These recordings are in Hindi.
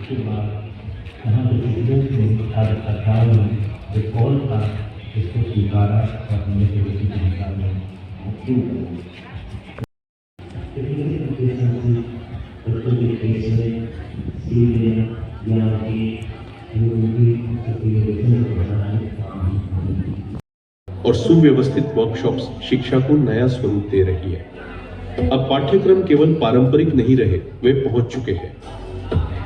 उसके बाद यहाँ के सिटीजन्स ने छात्राओं ने जो कॉल था उसको स्वीकारा और हमने प्रगति के हिसाब में शुरू कर दी। बच्चों के खेल में सीखने या और सुव्यवस्थित वर्कशॉप्स शिक्षा को नया स्वरूप दे रही है। अब पाठ्यक्रम केवल पारंपरिक नहीं रहे, वे पहुंच चुके हैं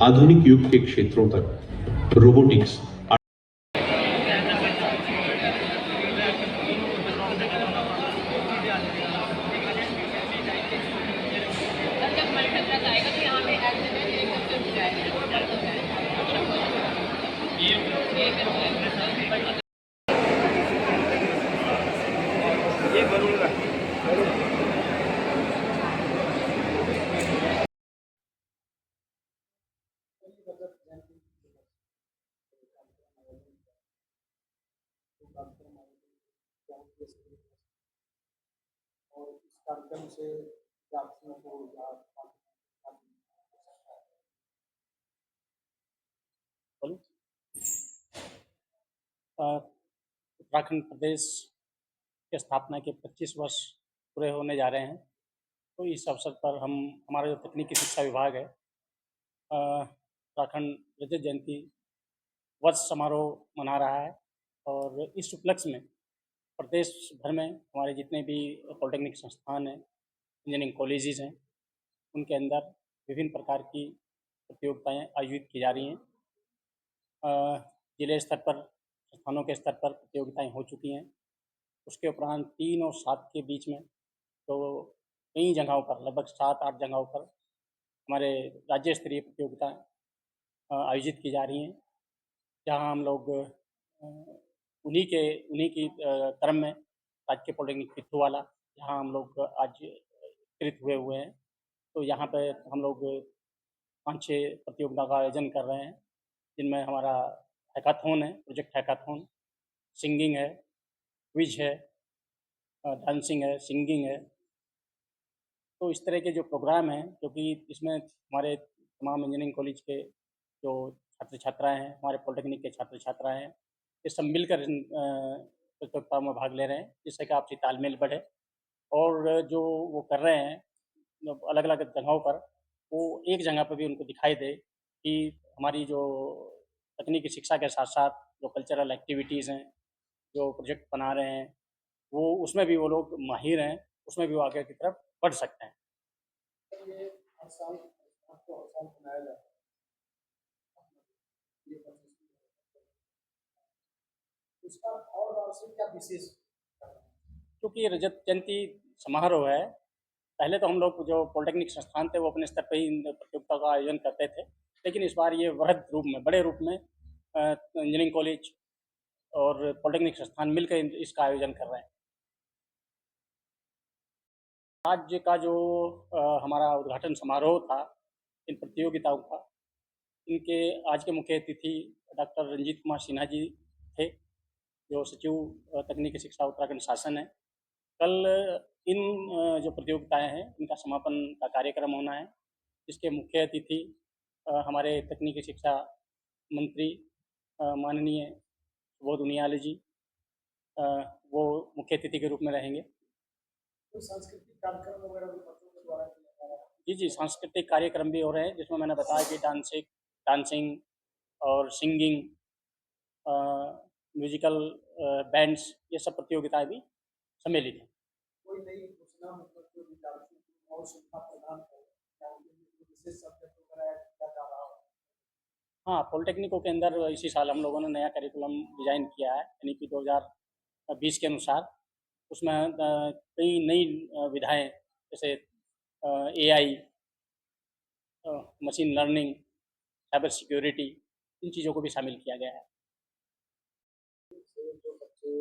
आधुनिक युग के क्षेत्रों तक। रोबोटिक्स, और इस कार्यक्रम से यात्रियों को उत्तराखंड प्रदेश की स्थापना के 25 वर्ष पूरे होने जा रहे हैं। तो इस अवसर पर हमारा जो तकनीकी शिक्षा विभाग है उत्तराखंड रजत जयंती वर्ष समारोह मना रहा है। और इस उपलक्ष्य में प्रदेश भर में हमारे जितने भी पॉलिटेक्निक संस्थान हैं, इंजीनियरिंग कॉलेजेस हैं, उनके अंदर विभिन्न प्रकार की प्रतियोगिताएं आयोजित की जा रही हैं। जिले स्तर पर, संस्थानों के स्तर पर प्रतियोगिताएं हो चुकी हैं। उसके उपरांत 3 और 7 के बीच में तो कई जगहों पर, लगभग 7-8 जगहों पर हमारे राज्य स्तरीय प्रतियोगिताएं आयोजित की जा रही हैं, जहां हम लोग उन्हीं की क्रम में राजकीय पॉलिटेक्निक पिथौरागढ़, जहाँ हम लोग आज एकत्रित हुए हैं। तो यहाँ पे हम लोग 5-6 प्रतियोगिता का आयोजन कर रहे हैं, जिनमें हमारा हैकाथॉन है, प्रोजेक्ट हैकाथॉन, सिंगिंग है, क्विज है, डांसिंग है, सिंगिंग है। तो इस तरह के जो प्रोग्राम हैं, क्योंकि इसमें हमारे तमाम इंजीनियरिंग कॉलेज के जो छात्र छात्राएँ हैं, हमारे पॉलिटेक्निक के छात्र छात्राएँ हैं, ये सब मिलकर प्रतियोगिता में भाग ले रहे हैं, जिससे कि आपसी तालमेल बढ़े। और जो वो कर रहे हैं अलग अलग जगहों पर, वो एक जगह पर भी उनको दिखाई दे कि हमारी जो तकनीकी शिक्षा के साथ साथ जो कल्चरल एक्टिविटीज़ हैं, जो प्रोजेक्ट बना रहे हैं, वो उसमें भी वो लोग माहिर हैं, उसमें भी वो आगे की तरफ बढ़ सकते हैं। ये हर साल मनाया जाता है। उसका और वार्षिक क्या विशेष, क्योंकि ये रजत जयंती समारोह है। पहले तो हम लोग जो पॉलिटेक्निक संस्थान थे वो अपने स्तर पर ही इन प्रतियोगिता का आयोजन करते थे, लेकिन इस बार ये वृहद रूप में, बड़े रूप में इंजीनियरिंग कॉलेज और पॉलिटेक्निक संस्थान मिलकर इसका आयोजन कर रहे हैं। राज्य का जो हमारा उद्घाटन समारोह था इन प्रतियोगिताओं का, इनके आज के मुख्य अतिथि डॉक्टर रंजीत कुमार सिन्हा जी थे, जो सचिव तकनीकी शिक्षा उत्तराखंड शासन है। कल इन जो प्रतियोगिताएं हैं, इनका समापन का कार्यक्रम होना है, जिसके मुख्य अतिथि हमारे तकनीकी शिक्षा मंत्री माननीय सुबोध उनियाल जी, वो मुख्य अतिथि के रूप में रहेंगे। तो सांस्कृतिक कार्यक्रम वगैरह भी बच्चों के द्वारा किया जा रहा है? जी, सांस्कृतिक कार्यक्रम भी हो रहे हैं, जिसमें मैंने बताया कि डांसिंग और सिंगिंग, म्यूजिकल बैंड्स, ये सब प्रतियोगिताएं भी सम्मिलित हैं। कोई नई योजना मतलब जो विद्यार्थियों को और सुविधा प्रदान करे, या विशेष सब्जेक्ट वगैरह किया जा रहा हो? हाँ, पॉलिटेक्निकों के अंदर इसी साल हम लोगों ने नया करिकुलम डिज़ाइन किया है, यानी कि 2020 के अनुसार। उसमें कई नई विधाएँ, जैसे AI, machine learning, cyber security, इन चीज़ों को भी शामिल किया गया है। जो बच्चे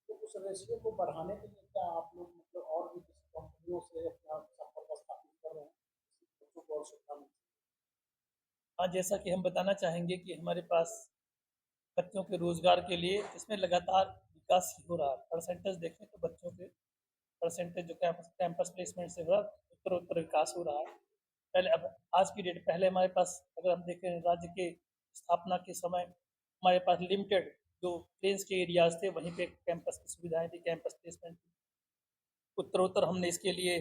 तो उस रेशियो को बढ़ाने के लिए क्या आप लोग मतलब और भी किसी कंपनियों से अपना संपर्क स्थापित कर रहे हैं, बच्चों को और सुविधा मिल? हाँ, जैसा कि हम बताना चाहेंगे कि हमारे पास बच्चों के रोजगार के लिए इसमें लगातार विकास हो रहा है। परसेंटेज देखें तो बच्चों के परसेंटेज जो कैंपस प्लेसमेंट से हो रहा है उत्तर विकास हो रहा है। पहले अब आज की डेट पहले हमारे पास अगर हम देखें राज्य के स्थापना के समय हमारे पास लिमिटेड जो प्लेन्स के एरियाज थे वहीं पे कैंपस की सुविधाएं थी, कैंपस प्लेसमेंट थी। उत्तरोत्तर हमने इसके लिए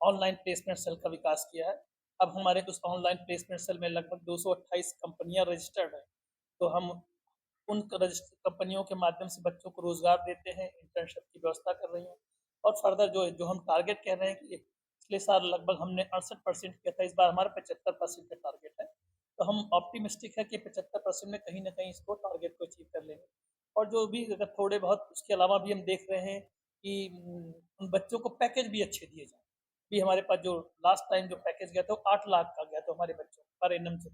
ऑनलाइन प्लेसमेंट सेल का विकास किया है। अब हमारे उस ऑनलाइन प्लेसमेंट सेल में लगभग 228 कंपनियां रजिस्टर्ड हैं। तो हम उन कंपनियों के माध्यम से बच्चों को रोजगार देते हैं, इंटर्नशिप की व्यवस्था कर रही हैं। और फर्दर जो हम टारगेट कह रहे हैं कि पिछले साल लगभग हमने 68% किया था, इस बार हमारा 75% का टारगेट है। तो हम ऑप्टिमिस्टिक है कि 75% में कहीं ना कहीं इसको टारगेट को अचीव कर लेंगे। और जो भी अगर थोड़े बहुत उसके अलावा भी हम देख रहे हैं कि उन बच्चों को पैकेज भी अच्छे दिए जाए। अभी हमारे पास जो लास्ट टाइम जो पैकेज गया था वो 8 लाख का गया था हमारे बच्चों पर एनम से।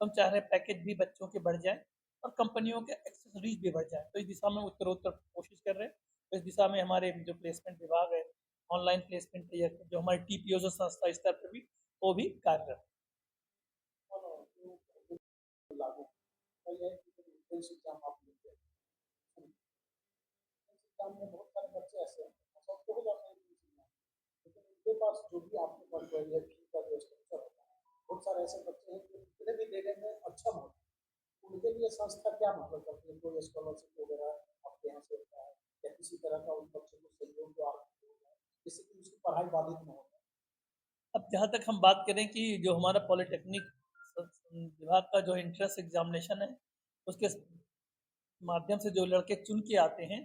हम चाह रहे हैं पैकेज भी बच्चों के बढ़ जाए और कंपनियों के एक्सेसरीज भी बढ़ जाए। तो इस दिशा में उत्तरोत्तर कोशिश कर रहे हैं। तो इस दिशा में हमारे जो प्लेसमेंट विभाग है, ऑनलाइन प्लेसमेंट या जो हमारी TPO जो संस्था स्तर पर भी वो भी कार्यरत है। बहुत सारे बच्चे ऐसे हैं सबको हो जाते हैं, लेकिन उनके पास जो भी आपको पढ़ रही है फी का जो स्ट्रक्चर होता है, बहुत सारे ऐसे बच्चे हैं जो कितने भी देने में अक्षम होते हैं। उनके लिए संस्था क्या मतलब करती है? कोई स्कॉलरशिप वगैरह आपके यहाँ से होता है या किसी तरह का उन बच्चों को सहयोग जो आर्थिक होता है जिससे कि उसकी पढ़ाई बाधित न हो? अब जहाँ तक हम बात करें कि जो हमारा पॉलिटेक्निक विभाग का जो एंट्रेंस एग्जामिनेशन है उसके माध्यम से जो लड़के चुन के आते हैं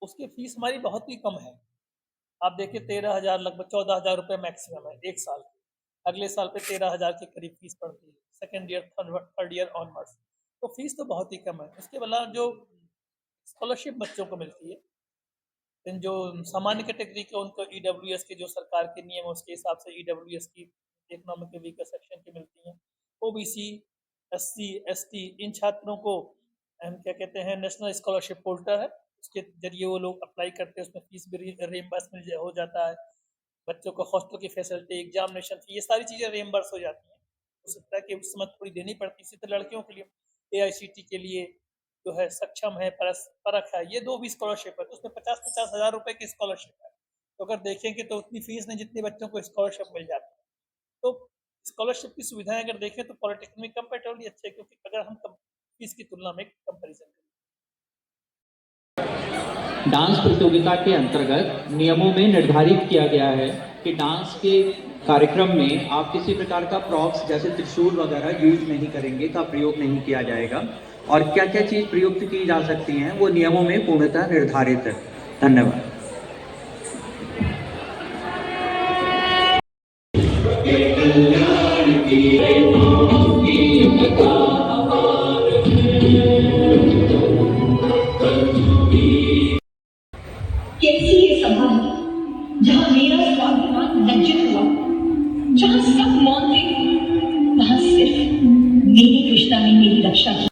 उसकी फीस हमारी बहुत ही कम है। आप देखिए 13,000 लगभग 14,000 रुपये मैक्सिमम है एक साल की। अगले साल पे 13,000 के करीब फीस पड़ती है, second year third year onwards. तो फीस तो बहुत ही कम है। उसके अलावा जो स्कॉलरशिप बच्चों को मिलती है, जो सामान्य कैटेगरी के उनको EWS के जो सरकार के नियम है उसके हिसाब से EWS की इकोनॉमिक वीकर सेक्शन की मिलती हैं। OBC, SC, ST इन छात्रों को हम क्या कहते हैं नेशनल स्कॉलरशिप पोर्टल है, उसके जरिए वो लोग अप्लाई करते हैं, उसमें फीस भी रिइम्बर्समेंट हो जाता है। बच्चों को हॉस्टल की फैसिलिटी, एग्जामिनेशन फी, ये सारी चीज़ें रिइम्बर्स हो जाती हैं। हो सकता है कि उस समय थोड़ी देनी पड़ती है। इसी तरह लड़कियों के लिए AICT के लिए जो है सक्षम है, परख है, ये 2 भी स्कॉलरशिप है। तो उसमें 50-50 हज़ार रुपये की स्कॉलरशिप है। तो अगर देखेंगे तो उतनी फीस नहीं जितने बच्चों को स्कॉलरशिप मिल जाती है। तो स्कॉलरशिप की सुविधाएं अगर देखें तो पॉलिटेक्निक कंपैरेटिवली अच्छे है, क्योंकि अगर हम फीस की तुलना में कंपेरिजन करें। डांस प्रतियोगिता के अंतर्गत नियमों में निर्धारित किया गया है कि डांस के कार्यक्रम में आप किसी प्रकार का प्रॉप्स जैसे त्रिशूल वगैरह यूज नहीं करेंगे, का प्रयोग नहीं किया जाएगा। और क्या क्या चीज प्रयुक्त की जा सकती हैं वो नियमों में पूर्णतः निर्धारित है। धन्यवाद। कैसी ये सभा है जहाँ मेरा स्वाभिमान लज्जित हुआ, जहाँ सब मौन थे, वहाँ सिर्फ मेरी कृष्णा ने मेरी रक्षा की।